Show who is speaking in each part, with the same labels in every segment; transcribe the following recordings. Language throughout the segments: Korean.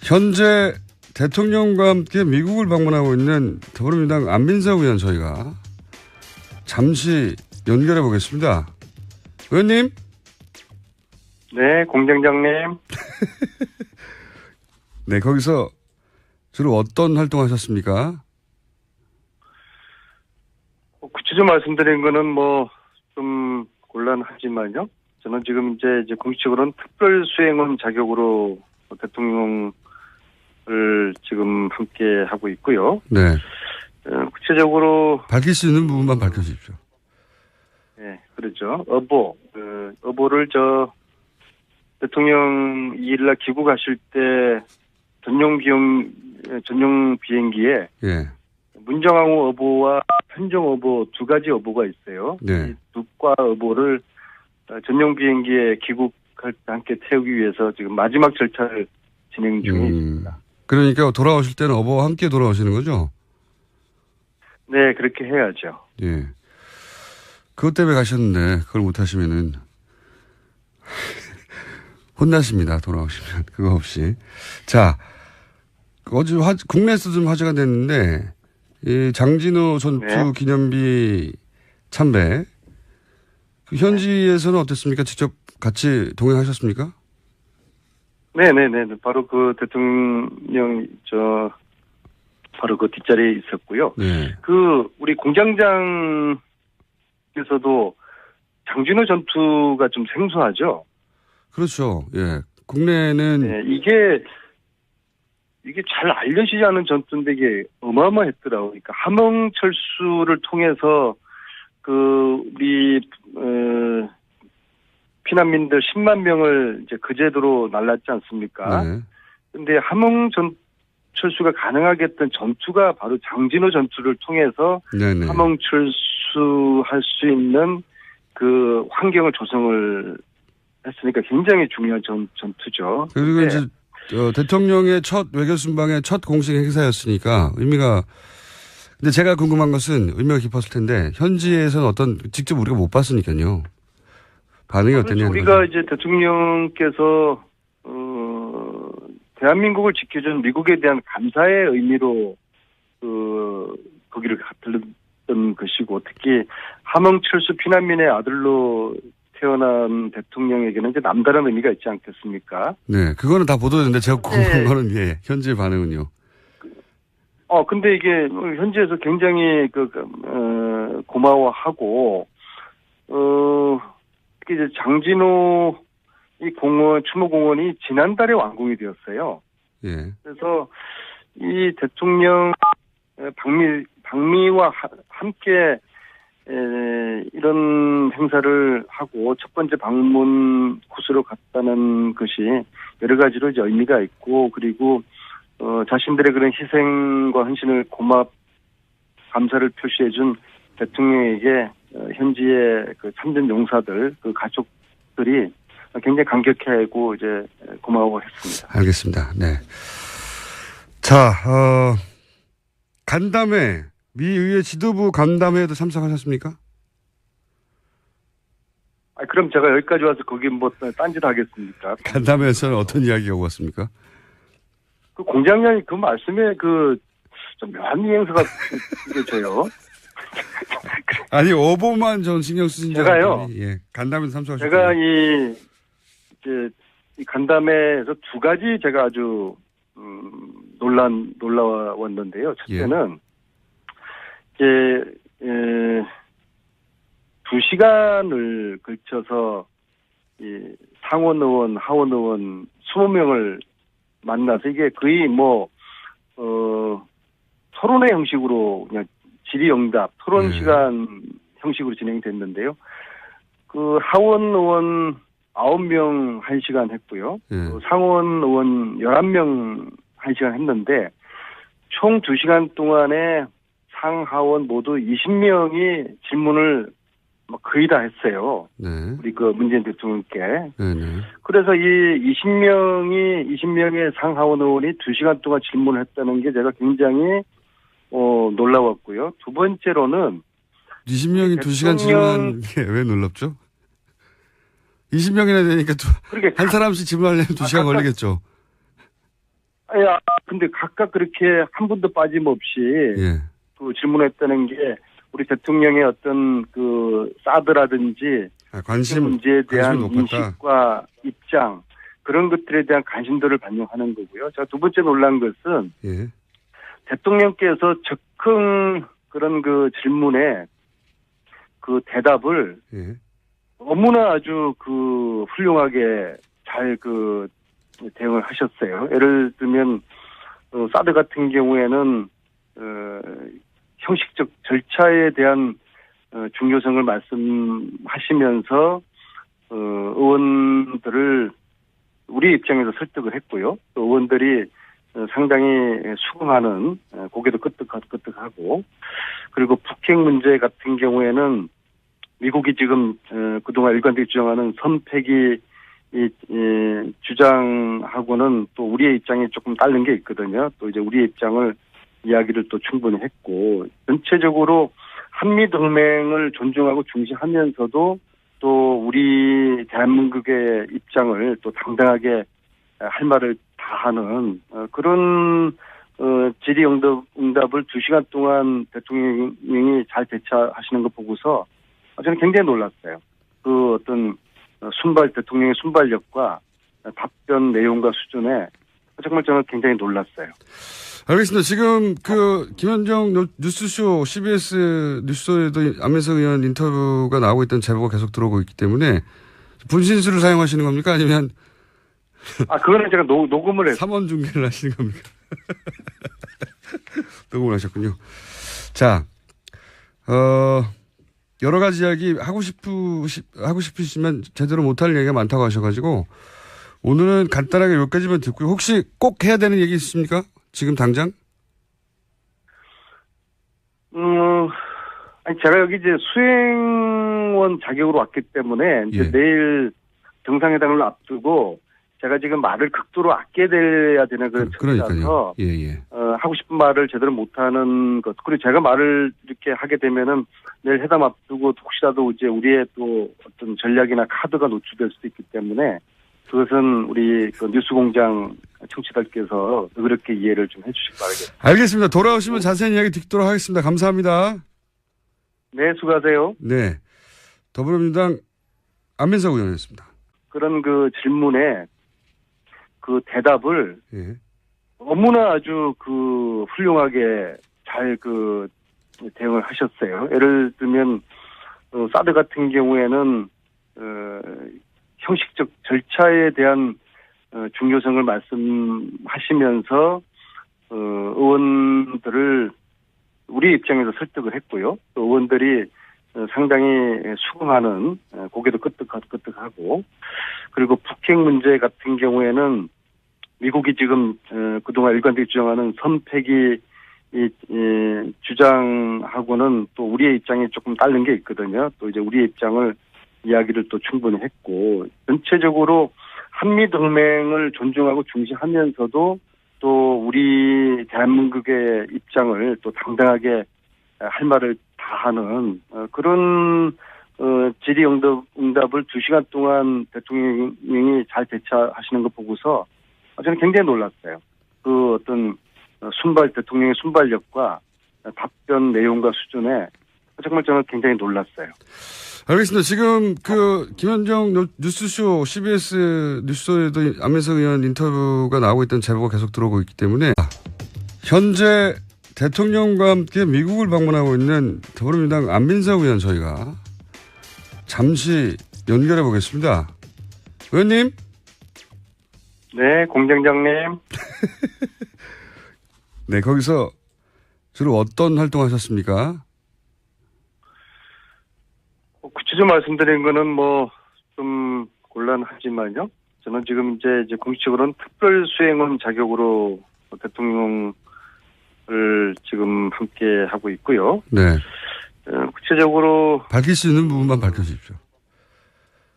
Speaker 1: 현재 대통령과 함께 미국을 방문하고 있는 더불어민주당 안민석 의원 저희가 잠시 연결해 보겠습니다. 의원님.
Speaker 2: 네, 공장장님.
Speaker 1: 네, 거기서 주로 어떤 활동하셨습니까?
Speaker 2: 구체적으로 말씀드린 거는 좀 곤란하지만요. 저는 지금 이제 공식적으로는 특별 수행원 자격으로 대통령을 지금 함께 하고 있고요.
Speaker 1: 네.
Speaker 2: 구체적으로
Speaker 1: 밝힐 수 있는 부분만 밝혀주십시오.
Speaker 2: 네, 그렇죠. 어보를 대통령 2일날 귀국하실 때 전용 비행기에
Speaker 1: 예.
Speaker 2: 문정왕후 어보와 현종 어보 두 가지 어보가 있어요.
Speaker 1: 네.
Speaker 2: 이 두과 어보를 전용 비행기에 귀국할 때 함께 태우기 위해서 지금 마지막 절차를 진행 중에 있습니다.
Speaker 1: 그러니까 돌아오실 때는 어버와 함께 돌아오시는 거죠?
Speaker 2: 네, 그렇게 해야죠.
Speaker 1: 예. 그것 때문에 가셨는데 그걸 못 하시면은 혼나십니다. 돌아오시면. 그거 없이. 자, 어제 국내에서 좀 화제가 됐는데 이 장진호 전투
Speaker 2: 네.
Speaker 1: 기념비 참배. 그 현지에서는 어땠습니까? 직접 같이 동행하셨습니까?
Speaker 2: 네네네. 바로 그 대통령, 바로 그 뒷자리에 있었고요.
Speaker 1: 네.
Speaker 2: 우리 공장장께서도 장진호 전투가 좀 생소하죠?
Speaker 1: 그렇죠. 예. 국내는.
Speaker 2: 네, 이게 잘 알려지지 않은 전투인데 이게 어마어마했더라고요. 그러니까 함흥철수를 통해서 우리, 피난민들 10만 명을 이제 그제도로 날랐지 않습니까?
Speaker 1: 네.
Speaker 2: 근데 함흥철수가 가능하게 했던 전투가 바로 장진호 전투를 통해서
Speaker 1: 네네.
Speaker 2: 함흥철수할 수 있는 그 환경을 조성을 했으니까 굉장히 중요한 전투죠.
Speaker 1: 그리고 이제 대통령의 첫 외교 순방의 첫 공식 행사였으니까 의미가. 근데 제가 궁금한 것은 의미가 깊었을 텐데 현지에서는 직접 우리가 못 봤으니까요. 반응이 어땠냐는
Speaker 2: 우리가
Speaker 1: 거죠.
Speaker 2: 이제 대통령께서 대한민국을 지켜준 미국에 대한 감사의 의미로 거기를 들렀던 것이고, 특히 함흥철수 피난민의 아들로 태어난 대통령에게는 이제 남다른 의미가 있지 않겠습니까?
Speaker 1: 네, 그거는 다 보도됐는데 제가 궁금한 거는 현지 반응은요.
Speaker 2: 근데 이게 현지에서 굉장히 고마워하고 특히 이제 장진호 이 추모공원이 지난달에 완공이 되었어요.
Speaker 1: 예.
Speaker 2: 그래서 이 대통령 방미와 함께 이런 행사를 하고 첫 번째 방문 코스로 갔다는 것이 여러 가지로 이제 의미가 있고, 그리고 자신들의 그런 희생과 헌신을 감사를 표시해준 대통령에게 현지의 그 참전 용사들, 그 가족들이 굉장히 감격해하고 이제 고마워했습니다.
Speaker 1: 알겠습니다. 네. 자, 간담회, 미 의회 지도부 간담회에도 참석하셨습니까?
Speaker 2: 그럼 제가 여기까지 와서 거기 딴짓 하겠습니까?
Speaker 1: 간담회에서는 어떤 이야기가 오갔습니까?
Speaker 2: 그 공장장이 그 말씀에 좀 묘한 뉘앙스가 느껴져요.
Speaker 1: 아니, 어보만 전 신경 쓰신 줄
Speaker 2: 제가요.
Speaker 1: 예. 간담회 참석하셨어요.
Speaker 2: 제가 이 간담회에서 두 가지 제가 아주 놀라웠는데요. 첫째는 이제 2시간을 걸쳐서 이 상원 의원, 하원 의원 20명을 만나서 이게 거의 토론회 형식으로 그냥 질의응답, 토론 시간 형식으로 진행됐는데요. 그 하원 의원 9명 1시간 했고요. 상원 의원 11명 1시간 했는데 총 2시간 동안에 상하원 모두 20명이 질문을 거의 다 했어요.
Speaker 1: 네.
Speaker 2: 우리 문재인 대통령께.
Speaker 1: 네네.
Speaker 2: 그래서 이 20명의 상하원 의원이 2시간 동안 질문을 했다는 게 제가 굉장히 놀라웠고요. 두 번째로는
Speaker 1: 20명이 2시간 질문한 게 왜 놀랍죠? 20명이나 되니까 한 사람씩 질문하려면 2시간 걸리겠죠.
Speaker 2: 야, 근데 각각 그렇게 한 분도 빠짐없이
Speaker 1: 예.
Speaker 2: 그 질문했다는 게 우리 대통령의 어떤 그 사드라든지
Speaker 1: 관심
Speaker 2: 문제에 대한
Speaker 1: 관심이 높았다.
Speaker 2: 인식과 입장 그런 것들에 대한 관심도를 반영하는 거고요. 자, 두 번째 놀란 것은
Speaker 1: 예.
Speaker 2: 대통령께서 즉흥 그런 그 질문에 그 대답을
Speaker 1: 예.
Speaker 2: 너무나 아주 그 훌륭하게 잘 그 대응을 하셨어요. 예를 들면 사드 같은 경우에는 형식적 절차에 대한 중요성을 말씀하시면서 의원들을 우리 입장에서 설득을 했고요. 또 의원들이 상당히 수긍하는 고개도 끄덕끄덕하고 그리고 북핵 문제 같은 경우에는 미국이 지금 그동안 일관되게 주장하는 선패기 주장하고는 또 우리의 입장이 조금 다른 게 있거든요. 또 이제 우리의 입장을 이야기를 또 충분히 했고 전체적으로 한미 동맹을 존중하고 중시하면서도 또 우리 대한민국의 입장을 또 당당하게 할 말을 다 하는 그런 질의응답을 2시간 동안 대통령이 잘 대처하시는 거 보고서 저는 굉장히 놀랐어요. 그 어떤 대통령의 순발력과 답변 내용과 수준에 정말 저는 굉장히 놀랐어요.
Speaker 1: 알겠습니다. 지금 김현정 뉴스쇼 CBS 뉴스쇼에도 안민석 의원 인터뷰가 나오고 있다는 제보가 계속 들어오고 있기 때문에 분신술을 사용하시는 겁니까? 아니면
Speaker 2: 그거는 제가 녹음을 했어요.
Speaker 1: 3원 중계를 하시는 겁니까? 녹음을 하셨군요. 자, 여러 가지 이야기 하고 싶으시면 제대로 못할 얘기가 많다고 하셔가지고 오늘은 간단하게 여기까지만 듣고요. 혹시 꼭 해야 되는 얘기 있으십니까? 지금 당장?
Speaker 2: 제가 여기 이제 수행원 자격으로 왔기 때문에 이제 내일 정상회담을 앞두고 제가 지금 말을 극도로 아껴야 되는 그런 처지라서 하고 싶은 말을 제대로 못하는 것 그리고 제가 말을 이렇게 하게 되면은 내일 회담 앞두고 혹시라도 이제 우리의 또 어떤 전략이나 카드가 노출될 수도 있기 때문에 그것은 우리 그 뉴스공장 청취자들께서 그렇게 이해를 좀 해주시기 바라겠습니다.
Speaker 1: 알겠습니다. 돌아오시면 자세한 이야기 듣도록 하겠습니다. 감사합니다.
Speaker 2: 네, 수고하세요.
Speaker 1: 네, 더불어민주당 안민석 의원이었습니다.
Speaker 2: 그런 그 질문에 그 대답을 너무나 아주 그 훌륭하게 잘 그 대응을 하셨어요. 예를 들면 사드 같은 경우에는 형식적 절차에 대한 중요성을 말씀하시면서 의원들을 우리 입장에서 설득을 했고요. 또 의원들이 상당히 수긍하는 고개도 끄덕끄덕하고 그리고 북핵 문제 같은 경우에는 미국이 지금 그동안 일관되게 주장하는 선패기 주장하고는 또 우리의 입장이 조금 다른 게 있거든요. 또 이제 우리의 입장을 이야기를 또 충분히 했고 전체적으로 한미 동맹을 존중하고 중시하면서도 또 우리 대한민국의 입장을 또 당당하게 할 말을 다 하는 그런 질의응답을 2시간 동안 대통령이 잘 대처하시는 거 보고서 저는 굉장히 놀랐어요. 그 어떤 대통령의 순발력과 답변 내용과 수준에 정말 저는 굉장히 놀랐어요.
Speaker 1: 알겠습니다. 지금 김현정 뉴스쇼 CBS 뉴스쇼에도 안민석 의원 인터뷰가 나오고 있다는 제보가 계속 들어오고 있기 때문에 현재 대통령과 함께 미국을 방문하고 있는 더불어민주당 안민석 의원 저희가 잠시 연결해 보겠습니다. 의원님.
Speaker 2: 네, 공장장님.
Speaker 1: 네, 거기서 주로 어떤 활동하셨습니까?
Speaker 2: 구체적으로 말씀드린 거는 좀 곤란하지만요. 저는 지금 이제 공식적으로는 특별 수행원 자격으로 대통령을 지금 함께 하고 있고요. 네. 구체적으로
Speaker 1: 밝힐 수 있는 부분만 밝혀주십시오.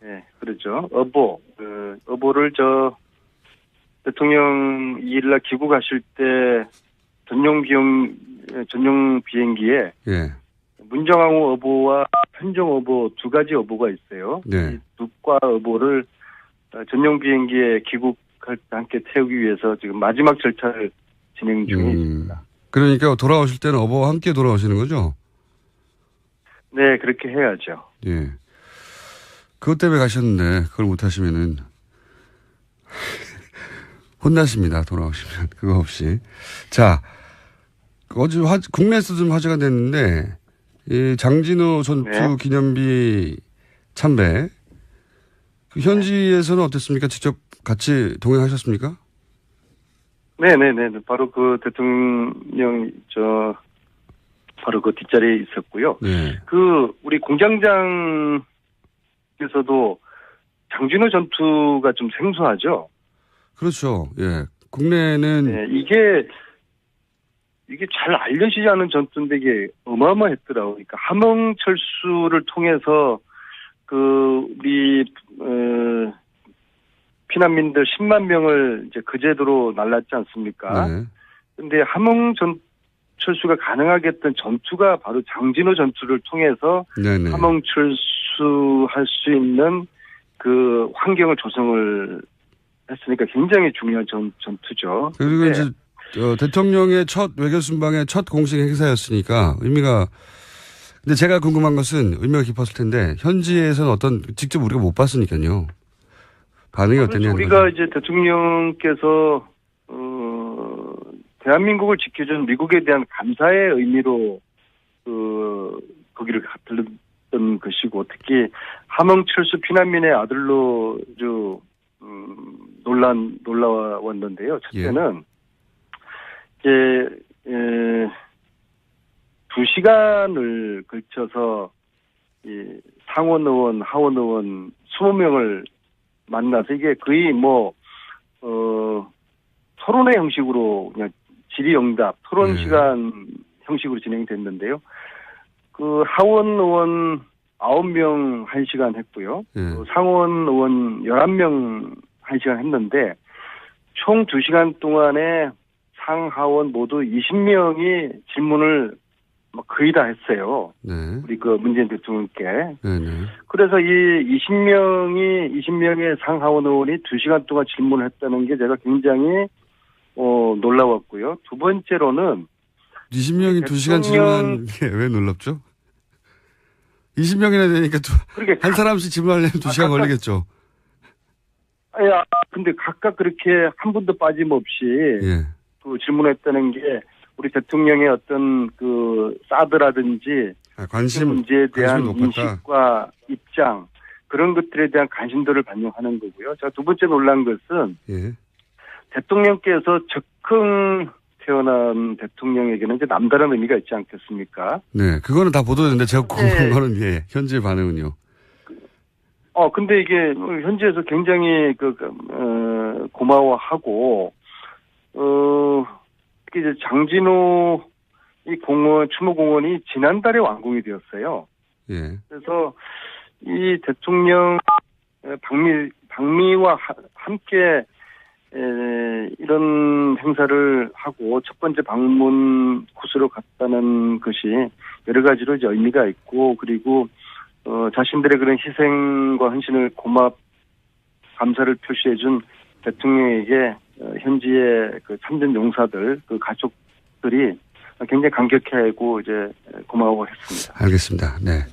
Speaker 2: 네, 그렇죠. 어보를 대통령 2일날 귀국하실 때 전용 비행기에 문정왕후 어보와 현종 어보 두 가지 어보가 있어요. 이 두 과 어보를 전용 비행기에 귀국 함께 태우기 위해서 지금 마지막 절차를 진행 중에 있습니다.
Speaker 1: 그러니까 돌아오실 때는 어버와 함께 돌아오시는 거죠?
Speaker 2: 네, 그렇게 해야죠.
Speaker 1: 예. 그것 때문에 가셨는데 그걸 못 하시면은 혼나십니다. 돌아오시면. 그거 없이. 자, 어제 국내에서 좀 화제가 됐는데 이 장진호 전투
Speaker 2: 네.
Speaker 1: 기념비 참배. 그 현지에서는 어땠습니까? 직접 같이 동행하셨습니까?
Speaker 2: 네네네. 바로 그 대통령, 바로 그 뒷자리에 있었고요.
Speaker 1: 네.
Speaker 2: 우리 공장장께서도 장진호 전투가 좀 생소하죠?
Speaker 1: 그렇죠. 예. 국내는
Speaker 2: 네, 이게 잘 알려지지 않은 전투인데 이게 어마어마했더라고요. 그러니까 함흥철수를 통해서 우리, 피난민들 10만 명을 이제 그제도로 날랐지 않습니까?
Speaker 1: 네.
Speaker 2: 근데 함흥철수가 가능하게 했던 전투가 바로 장진호 전투를 통해서
Speaker 1: 네네.
Speaker 2: 함흥철수할 수 있는 그 환경을 조성을 했으니까 굉장히 중요한 전투죠.
Speaker 1: 그리고
Speaker 2: 근데
Speaker 1: 이제 대통령의 첫 외교순방의 첫 공식 행사였으니까 의미가. 근데 제가 궁금한 것은 의미가 깊었을 텐데 현지에서는 직접 우리가 못 봤으니까요. 반응이 어땠냐는
Speaker 2: 우리가
Speaker 1: 거죠.
Speaker 2: 이제 대통령께서 대한민국을 지켜준 미국에 대한 감사의 의미로 거기를 들렀던 것이고, 특히 함흥철수 피난민의 아들로 놀라왔는데요. 첫째는 이제 2시간을 걸쳐서 이 상원 의원, 하원 의원 20명을 만나서 이게 거의 토론회 형식으로 그냥 질의응답, 토론 시간 형식으로 진행됐는데요. 그 하원 의원 9명 1시간 했고요. 상원 의원 11명 1시간 했는데 총 2시간 동안에 상하원 모두 20명이 질문을 거의 다 했어요.
Speaker 1: 네.
Speaker 2: 우리 그 문재인 대통령께.
Speaker 1: 네네.
Speaker 2: 그래서 이 20명의 상하원 의원이 2시간 동안 질문을 했다는 게 제가 굉장히 놀라웠고요. 두 번째로는
Speaker 1: 20명이 2시간 질문한 게 왜 놀랍죠? 20명이나 되니까 한 사람씩 질문하려면 2시간 걸리겠죠.
Speaker 2: 근데 각각 그렇게 한 분도 빠짐없이 그 질문했다는 게 우리 대통령의 어떤 사드라든지
Speaker 1: 관심
Speaker 2: 문제에 대한
Speaker 1: 높았다.
Speaker 2: 인식과 입장 그런 것들에 대한 관심도를 반영하는 거고요. 자, 두 번째 놀란 것은 대통령께서 적흥 태어난 대통령에게는 이제 남다른 의미가 있지 않겠습니까?
Speaker 1: 네, 그거는 다 보도됐는데 제가 궁금한 거는 현재 반응은요.
Speaker 2: 근데 이게 현지에서 굉장히 고마워하고 이제 장진호 이 추모공원이 지난달에 완공이 되었어요.
Speaker 1: 예.
Speaker 2: 그래서 이 대통령 방미와 함께 이런 행사를 하고 첫 번째 방문 코스로 갔다는 것이 여러 가지로 이제 의미가 있고, 그리고 자신들의 그런 희생과 헌신을 감사를 표시해준 대통령에게 현지의 그 참전 용사들, 그 가족들이 굉장히 감격해하고 이제 고마워했습니다.
Speaker 1: 알겠습니다. 네.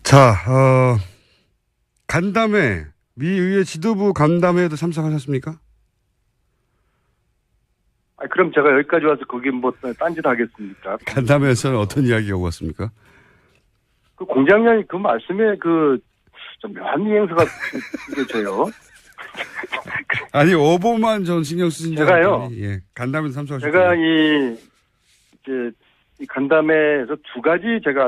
Speaker 1: 자, 간담회, 미 의회 지도부 간담회에도 참석하셨습니까?
Speaker 2: 그럼 제가 여기까지 와서 거기 딴짓 하겠습니까?
Speaker 1: 간담회에서는 어떤 이야기가 오갔습니까?
Speaker 2: 그 공장장이 그 말씀에 좀 묘한 뉘앙스가 느껴져요.
Speaker 1: 아니, 어보만 전 신경 쓰신 줄
Speaker 2: 제가요.
Speaker 1: 간담회 참석하셨어요.
Speaker 2: 제가 이 간담회에서 두 가지 제가